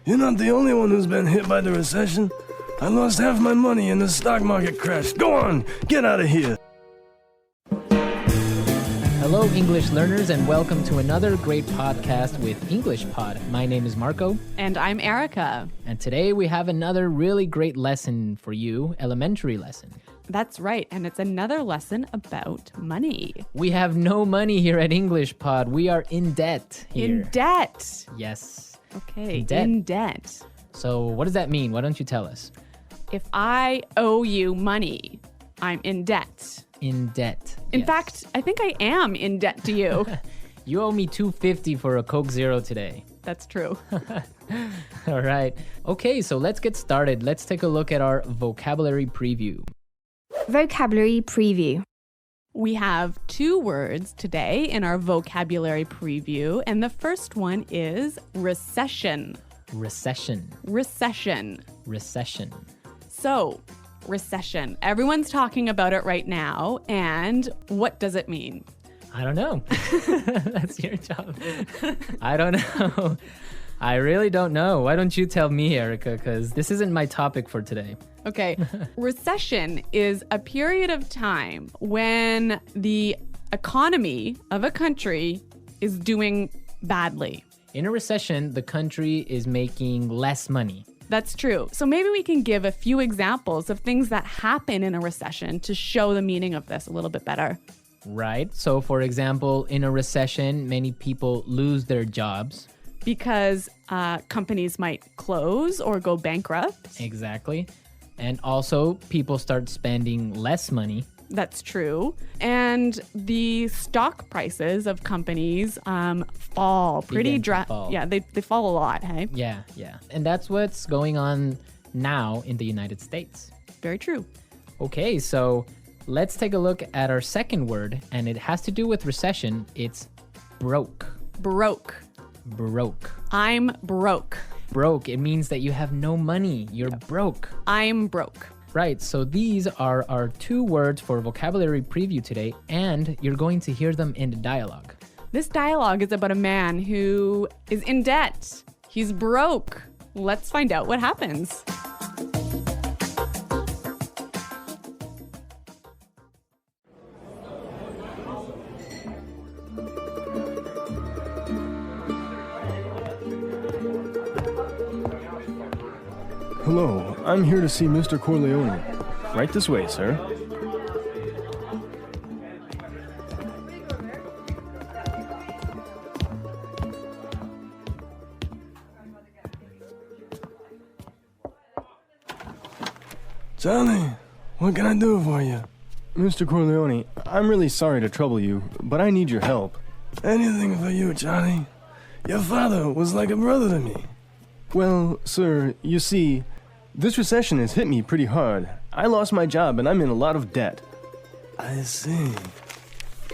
You're not the only one who's been hit by the recession. I lost half my money and the stock market crashed. Go on, get out of here. Hello, English learners, and welcome to another great podcast with English Pod. My name is Marco. And I'm Erica. And today we have another really great lesson for you, elementary lesson. That's right, and it's another lesson about money. We have no money here at English Pod. We are in debt here. In debt. Yes. Okay, In debt. in debt. So what does that mean? Why don't you tell us? If I owe you money, I'm in debt. In debt. In Yes. fact, I think I am in debt to you. You owe me $2.50 for a Coke Zero today. That's true. All right. Okay, so let's get started. Let's take a look at our vocabulary preview. Vocabulary preview. We have two words today in our vocabulary preview, and the first one is recession. Recession. Recession. Recession. So, recession. Everyone's talking about it right now, and what does it mean? I don't know. That's your job. I don't know. I really don't know. Why don't you tell me, Erica? Because this isn't my topic for today. Okay. Recession is a period of time when the economy of a country is doing badly. In a recession, the country is making less money. That's true. So maybe we can give a few examples of things that happen in a recession to show the meaning of this a little bit better. Right? So, for example, in a recession, many people lose their jobs. Because companies might close or go bankrupt. Exactly. And also, people start spending less money. That's true. And the stock prices of companies fall pretty Begin to fall. Yeah, they fall a lot, hey? Yeah. And that's what's going on now in the United States. Very true. Okay, so let's take a look at our second word, and it has to do with recession. It's broke. Broke. Broke. I'm broke. Broke, it means that you have no money. You're broke. I'm broke. Right, so these are our two words for vocabulary preview today, and you're going to hear them in the dialogue. This dialogue is about a man who is in debt. He's broke. Let's find out what happens. Hello, I'm here to see Mr. Corleone. Right this way, sir. Johnny, what can I do for you? Mr. Corleone, I'm really sorry to trouble you, but I need your help. Anything for you, Johnny. Your father was like a brother to me. Well, sir, you see, this recession has hit me pretty hard. I lost my job and I'm in a lot of debt. I see.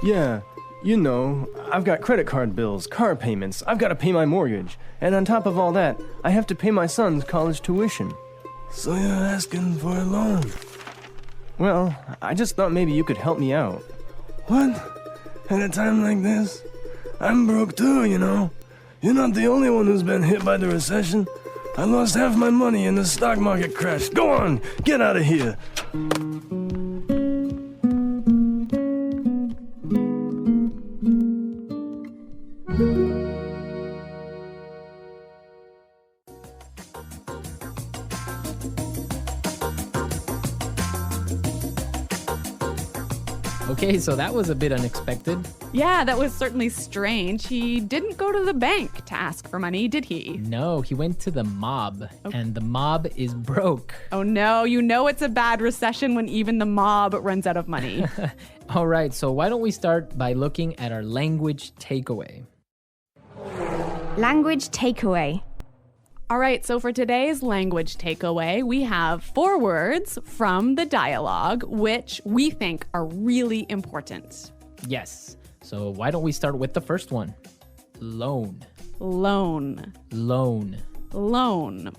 Yeah, you know, I've got credit card bills, car payments, I've got to pay my mortgage. And on top of all that, I have to pay my son's college tuition. So you're asking for a loan? Well, I just thought maybe you could help me out. What? At a time like this? I'm broke too, you know. You're not the only one who's been hit by the recession. I lost half my money and the stock market crashed. Go on, get out of here. Okay, so that was a bit unexpected. Yeah, that was certainly strange. He didn't go to the bank to ask for money, did he? No, he went to the mob, and the mob is broke. Oh no, you know it's a bad recession when even the mob runs out of money. All right, so why don't we start by looking at our language takeaway? Language takeaway. All right, so for today's language takeaway, we have 4 words from the dialogue, which we think are really important. Yes, so why don't we start with the first one? Loan. Loan. Loan. Loan.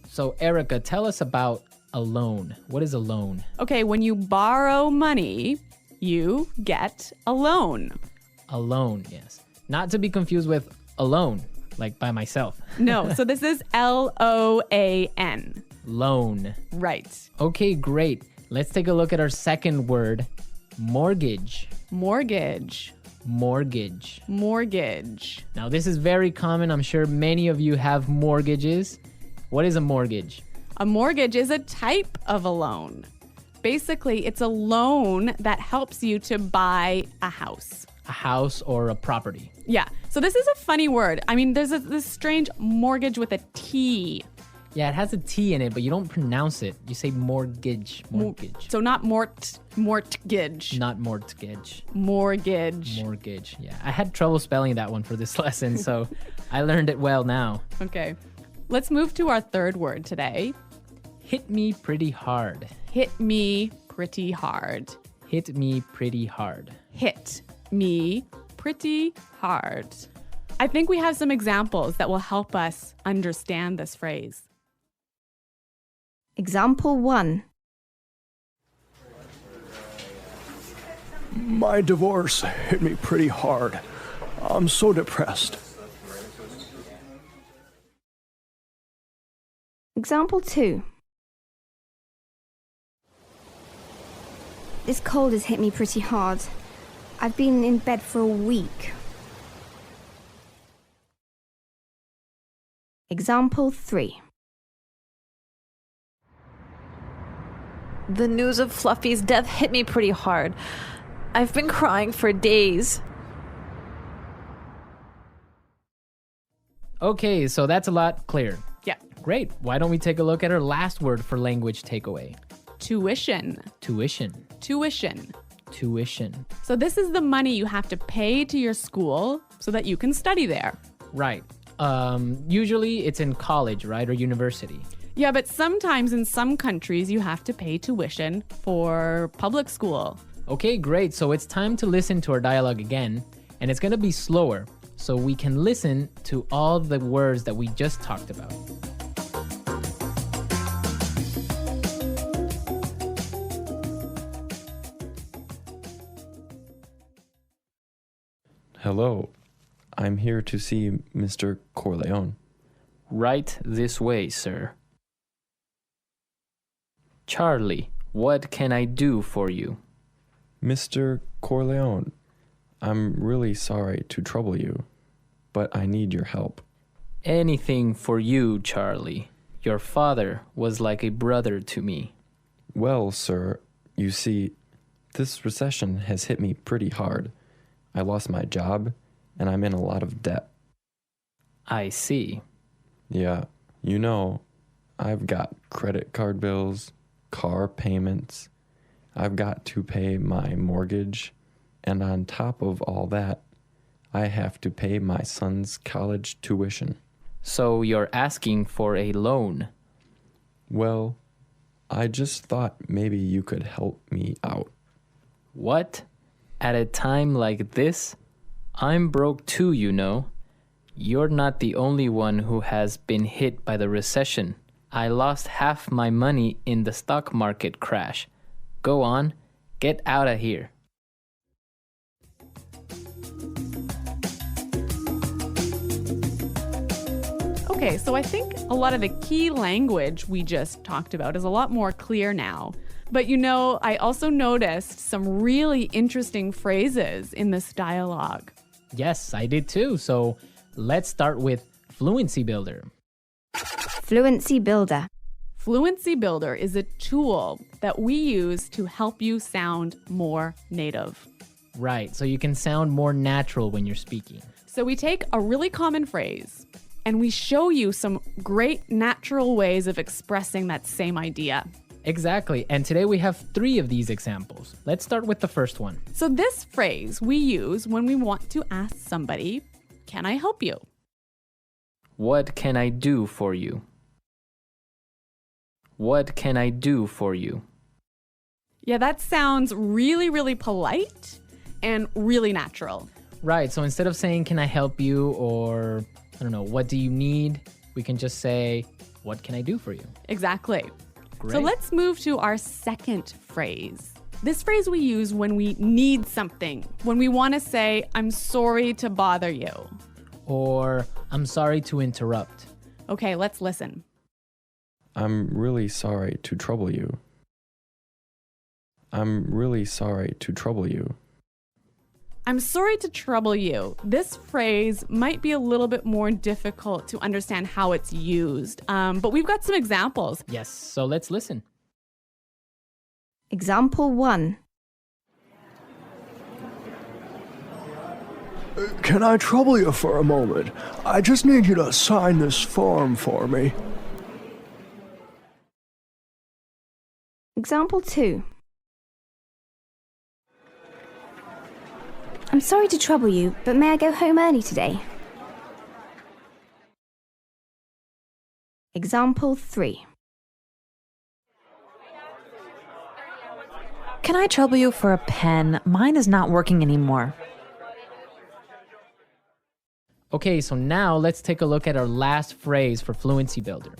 So Erica, tell us about a loan. What is a loan? Okay, when you borrow money, you get a loan. A loan, yes. Not to be confused with alone. like by myself. No, so this is Loan. Loan. Right. Okay, great. Let's take a look at our second word, mortgage. Mortgage. Mortgage. Mortgage. Now, this is very common. I'm sure many of you have mortgages. What is a mortgage? A mortgage is a type of a loan. Basically, it's a loan that helps you to buy a house. A house or a property. Yeah. So this is a funny word. I mean, there's this strange mortgage with a T. Yeah, it has a T in it, but you don't pronounce it. You say mortgage. Mortgage. So not mortgage. Not mortgage. Mortgage. Mortgage. Yeah. I had trouble spelling that one for this lesson, so I learned it well now. Okay. Let's move to our third word today. Hit me pretty hard. Hit me pretty hard. Hit me pretty hard. Hit me pretty hard. I think we have some examples that will help us understand this phrase. Example 1. My divorce hit me pretty hard. I'm so depressed. Example 2. This cold has hit me pretty hard. I've been in bed for a week. Example 3. The news of Fluffy's death hit me pretty hard. I've been crying for days. Okay, so that's a lot clearer. Yeah. Great. Why don't we take a look at our last word for language takeaway? Tuition. Tuition. Tuition. Tuition. So this is the money you have to pay to your school so that you can study there. Right. Usually it's in college, right? Or university. Yeah, but sometimes in some countries you have to pay tuition for public school. Okay, great. So it's time to listen to our dialogue again, and it's going to be slower so we can listen to all the words that we just talked about. Hello, I'm here to see Mr. Corleone. Right this way, sir. Charlie, what can I do for you? Mr. Corleone, I'm really sorry to trouble you, but I need your help. Anything for you, Charlie. Your father was like a brother to me. Well, sir, you see, this recession has hit me pretty hard. I lost my job, and I'm in a lot of debt. I see. Yeah, you know, I've got credit card bills, car payments. I've got to pay my mortgage, and on top of all that, I have to pay my son's college tuition. So you're asking for a loan? Well, I just thought maybe you could help me out. What? At a time like this? I'm broke too, you know. You're not the only one who has been hit by the recession. I lost half my money in the stock market crash. Go on, get out of here. Okay, so I think a lot of the key language we just talked about is a lot more clear now. But you know, I also noticed some really interesting phrases in this dialogue. Yes, I did too. So let's start with Fluency Builder. Fluency Builder. Fluency Builder is a tool that we use to help you sound more native. Right, so you can sound more natural when you're speaking. So we take a really common phrase and we show you some great natural ways of expressing that same idea. Exactly, and today we have 3 of these examples. Let's start with the first one. So this phrase we use when we want to ask somebody, "Can I help you?" What can I do for you? What can I do for you? Yeah, that sounds really, really polite and really natural. Right, so instead of saying, can I help you, or, I don't know, what do you need? We can just say, what can I do for you? Exactly. Great. So let's move to our second phrase. This phrase we use when we need something, when we want to say, "I'm sorry to bother you." Or, I'm sorry to interrupt. Okay, let's listen. I'm really sorry to trouble you. I'm really sorry to trouble you. I'm sorry to trouble you. This phrase might be a little bit more difficult to understand how it's used, but we've got some examples. Yes, so let's listen. Example 1. Can I trouble you for a moment? I just need you to sign this form for me. Example 2. I'm sorry to trouble you, but may I go home early today? Example 3. Can I trouble you for a pen? Mine is not working anymore. Okay, so now let's take a look at our last phrase for Fluency Builder.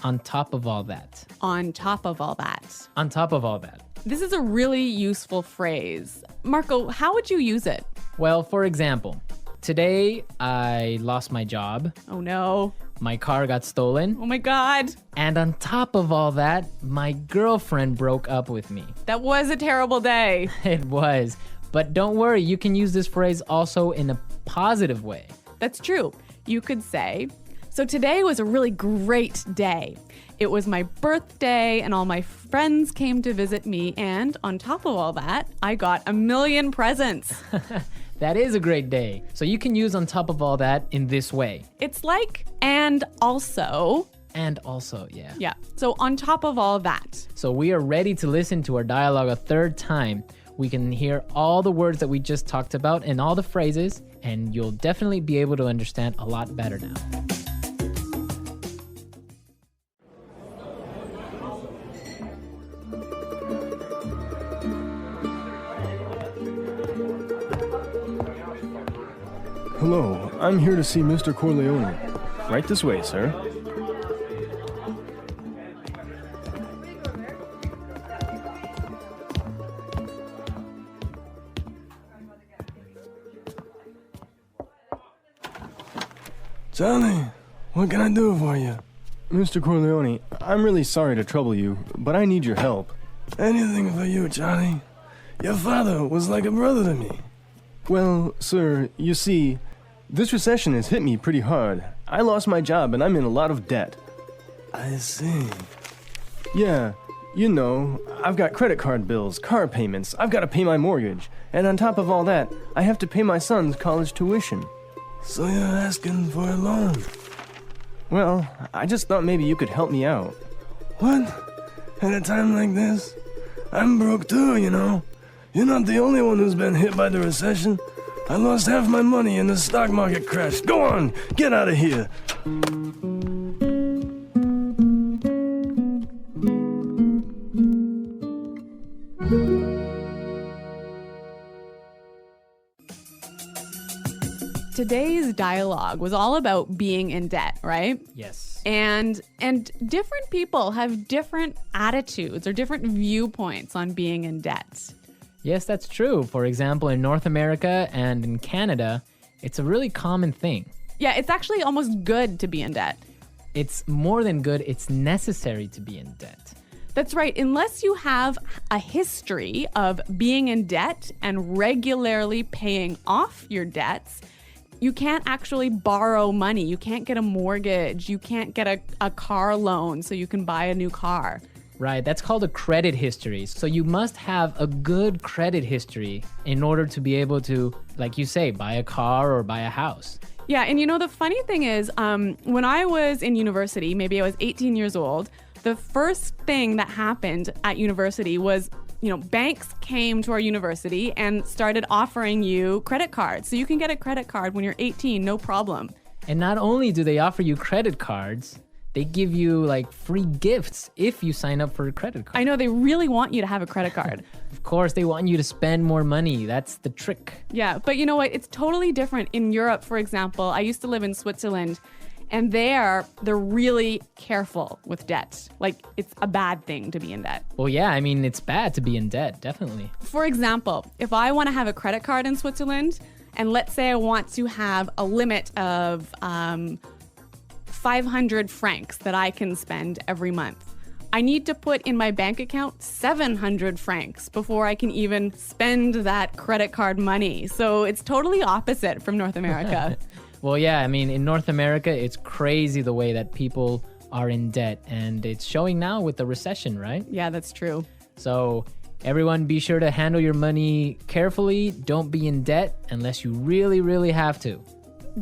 On top of all that. On top of all that. On top of all that. This is a really useful phrase. Marco, how would you use it? Well, for example, today I lost my job, Oh no. my car got stolen, Oh my God. and on top of all that, my girlfriend broke up with me. That was a terrible day. It was. But don't worry, you can use this phrase also in a positive way. That's true. You could say, so today was a really great day. It was my birthday and all my friends came to visit me, and on top of all that, I got a million presents. That is a great day. So you can use on top of all that in this way. It's like, and also. And also, yeah. Yeah, so on top of all that. So we are ready to listen to our dialogue a third time. We can hear all the words that we just talked about and all the phrases, and you'll definitely be able to understand a lot better now. Hello, I'm here to see Mr. Corleone. Right this way, sir. Johnny, what can I do for you? Mr. Corleone, I'm really sorry to trouble you, but I need your help. Anything for you, Johnny. Your father was like a brother to me. Well, sir, you see, this recession has hit me pretty hard. I lost my job and I'm in a lot of debt. I see. Yeah, you know, I've got credit card bills, car payments, I've got to pay my mortgage, and on top of all that, I have to pay my son's college tuition. So you're asking for a loan? Well, I just thought maybe you could help me out. What? At a time like this? I'm broke too, you know. You're not the only one who's been hit by the recession. I lost half my money and the stock market crashed. Go on, get out of here. Today's dialogue was all about being in debt, right? Yes. And different people have different attitudes or different viewpoints on being in debt. Yes, that's true. For example, in North America and in Canada, it's a really common thing. Yeah, it's actually almost good to be in debt. It's more than good, it's necessary to be in debt. That's right. Unless you have a history of being in debt and regularly paying off your debts, you can't actually borrow money. You can't get a mortgage. You can't get a car loan so you can buy a new car. Right, that's called a credit history. So you must have a good credit history in order to be able to, like you say, buy a car or buy a house. Yeah, and you know, the funny thing is, when I was in university, maybe I was 18 years old, the first thing that happened at university was, you know, banks came to our university and started offering you credit cards. So you can get a credit card when you're 18, no problem. And not only do they offer you credit cards, they give you like free gifts if you sign up for a credit card. I know, they really want you to have a credit card. Of course, they want you to spend more money. That's the trick. Yeah, but you know what? It's totally different. In Europe, for example, I used to live in Switzerland, and they're really careful with debt. Like, it's a bad thing to be in debt. Well, yeah, I mean, it's bad to be in debt, definitely. For example, if I want to have a credit card in Switzerland, And let's say I want to have a limit of 500 francs that I can spend every month. I need to put in my bank account 700 francs before I can even spend that credit card money. So it's totally opposite from North America. Well, yeah, I mean, in North America, it's crazy the way that people are in debt, and it's showing now with the recession, right? Yeah, that's true. So everyone, be sure to handle your money carefully. Don't be in debt unless you really, really have to.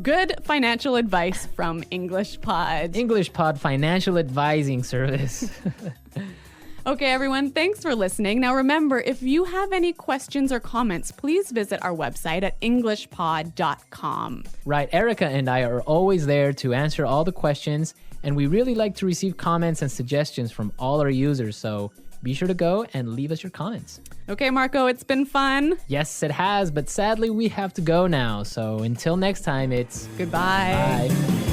Good financial advice from English Pod. English Pod Financial Advising Service. Okay, everyone, thanks for listening. Now remember, if you have any questions or comments, please visit our website at englishpod.com. Right, Erica and I are always there to answer all the questions, and we really like to receive comments and suggestions from all our users, so be sure to go and leave us your comments. Okay, Marco, it's been fun. Yes, it has, but sadly we have to go now, so until next time, it's Goodbye. bye.